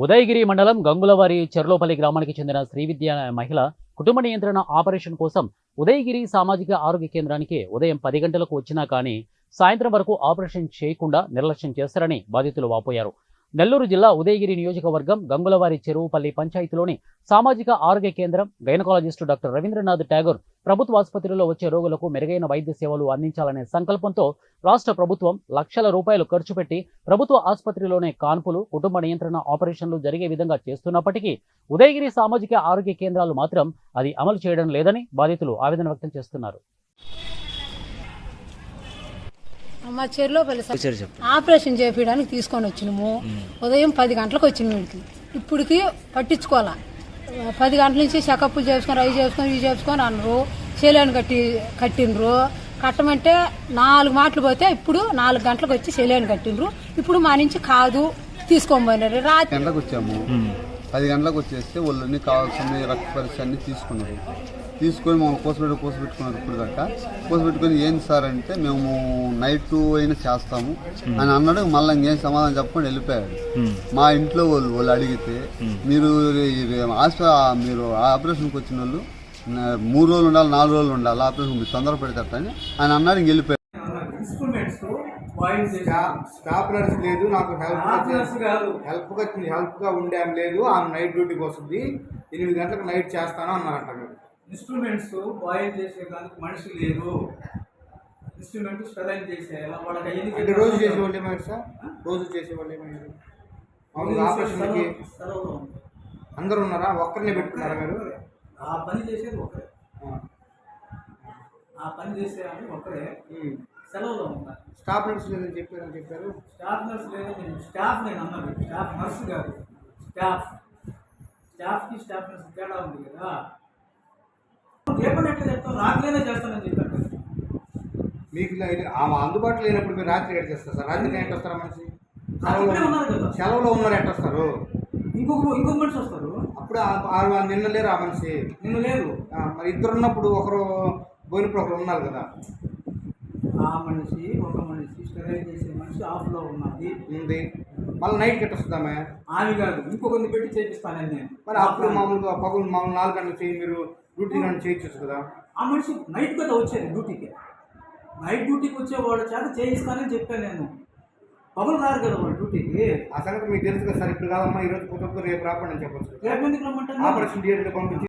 ఉదయగిరి మండలం గంగులవారి చెర్లోపల్లి గ్రామానికి చెందిన శ్రీవిద్య అనే మహిళ కుటుంబ నియంత్రణ ఆపరేషన్ కోసం ఉదయగిరి సామాజిక ఆరోగ్య కేంద్రానికి ఉదయం 10 గంటలకు వచ్చినా కానీ సాయంత్రం వరకు ఆపరేషన్ చేయకుండా నిర్లక్ష్యం చేస్తారని బాధితులు వాపోయారు. నెల్లూరు జిల్లా ఉదయగిరి నియోజకవర్గం గంగులవారి చెరువుపల్లి పంచాయతీలోని సామాజిక ఆరోగ్య కేంద్రం గైనకాలజిస్టు డాక్టర్ రవీంద్రనాథ్ ఠాగూర్ ప్రభుత్వ ఆసుపత్రిలో వచ్చే రోగులకు మెరుగైన వైద్య సేవలు అందించాలనే సంకల్పంతో రాష్ట్ర ప్రభుత్వం లక్షల రూపాయలు ఖర్చు పెట్టి ప్రభుత్వ ఆసుపత్రిలోనే కాన్పులు, కుటుంబ నియంత్రణ ఆపరేషన్లు జరిగే విధంగా చేస్తున్నప్పటికీ ఉదయగిరి సామాజిక ఆరోగ్య కేంద్రాలు మాత్రం అది అమలు చేయడం లేదని బాధితులు ఆవేదన వ్యక్తం చేస్తున్నారు. మా చెరులోపల్లి ఆపరేషన్ చేయించడానికి తీసుకొని వచ్చినాము. ఉదయం 10 గంటలకు వచ్చిన ఇప్పటికి పట్టించుకోవాలా. 10 గంటల నుంచి చెకప్లు చేసుకొని అవి చేసుకొని ఇవి చేసుకొని అన్నారు. సెలైన్ కట్టిండ్రు. కట్టమంటే 4 మాటలు పోతే ఇప్పుడు 4 గంటలకు వచ్చి సెలైన్ కట్టిండ్రు. ఇప్పుడు మా నుంచి కాదు తీసుకోమన్నారు. రాత్రి గంటలకు వచ్చాము. 10 గంటలకు వచ్చేస్తే వాళ్ళని కావాల్సిన రక్త పరీక్ష అన్ని తీసుకొని మమ్మల్ని కోసపెట్టుకున్నారు. ఇప్పుడు దాకా కోసపెట్టుకొని ఏంటి సార్ అంటే మేము నైట్ అయినా చేస్తాము అని అన్నాడు. మళ్ళీ ఇంకేం సమాధానం చెప్పకుండా వెళ్ళిపోయాడు. మా ఇంట్లో వాళ్ళు అడిగితే మీరు ఆపరేషన్కి వచ్చిన వాళ్ళు 3 రోజులు ఉండాలి, 4 రోజులు ఉండాలి, ఆపరేషన్ మీరు తొందర పెడతారని ఆయన అన్నాడు. ఇంక వెళ్ళిపోయాడు. స్టాఫ్ నర్స్ లేదు, నాకు హెల్ప్గా ఉండేం లేదు. ఆమె నైట్ డ్యూటీకి వస్తుంది, 8 గంటలకు నైట్ చేస్తాను అన్నారంట. ఇన్స్ట్రుమెంట్స్ బాయిల్ చేసే దానికి మనిషి లేదు. ఇన్స్ట్రుమెంట్ స్టెరైల్ చేసేయాలి. వాళ్ళకి రోజు చేసేవాళ్ళు ఏమైనా సార్? రోజు చేసేవాళ్ళు ఏమైనా? ఆపరేషన్కి అందరూ ఉన్నారా? ఒక్కరినే పెట్టుకున్నారా మీరు? ఆ పని చేసేది ఒకరే. ఆ పని చేసేవాళ్ళు ఒకరే. సెలవులో ఉన్నారు. స్టాఫ్ నర్స్ లేదని చెప్పారు. స్టాఫ్ నర్స్ లేదని స్టాఫ్ నేను అన్నది. స్టాఫ్ నర్స్ కాదు, స్టాఫ్కి స్టాఫ్ నర్స్ తేడా ఉంది కదా. రేపటి ఎట్లా చెప్తాం? రాత్రినే చేస్తానని చెప్పాను. మీకు ఆమె అందుబాటులో లేనప్పుడు మీరు రాత్రి ఎట్లా చేస్తారు సార్? రాత్రి ఎట్లా వస్తారా? మనిషి సెలవులో ఉన్నారు, ఎట్లా వస్తారు? ఇంకొక మనిషి వస్తారు. అప్పుడు నిన్న లేరు ఆ మనిషి? నిన్న లేదు. మరి ఇద్దరు ఉన్నప్పుడు ఒకరు పోయినప్పుడు ఒకరు ఉన్నారు కదా. ఆ మనిషి ఒక మనిషి స్టెరైల్ చేసే మనిషి ఆఫ్లో ఉంది. మళ్ళీ నైట్ గట్ట వస్తుందామే? ఆమె కాదు, ఇంకొకరిని పెట్టి చేపిస్తానని నేను. మరి అప్పుడు మామూలుగా మామూలు 4 గంటలకు చేయి, మీరు డ్యూటీ కానీ చేయొచ్చు కదా. ఆ మనిషి నైట్ కదా వచ్చేది డ్యూటీకి. నైట్ డ్యూటీకి వచ్చే వాళ్ళ చేత చేయిస్తానని చెప్పాను నేను. పగలు రారు కదా వాళ్ళు డ్యూటీకి. ఆ సంగతి మీకు తెలుసు కదా సార్. ఇప్పుడు కాదమ్మా, ఈరోజు కుదరదు, రేపు రాకుండా చెప్పచ్చు. రేపు ఎందుకు రమ్మంటాను? ఆపరేషన్ థియేటర్కి పంపించి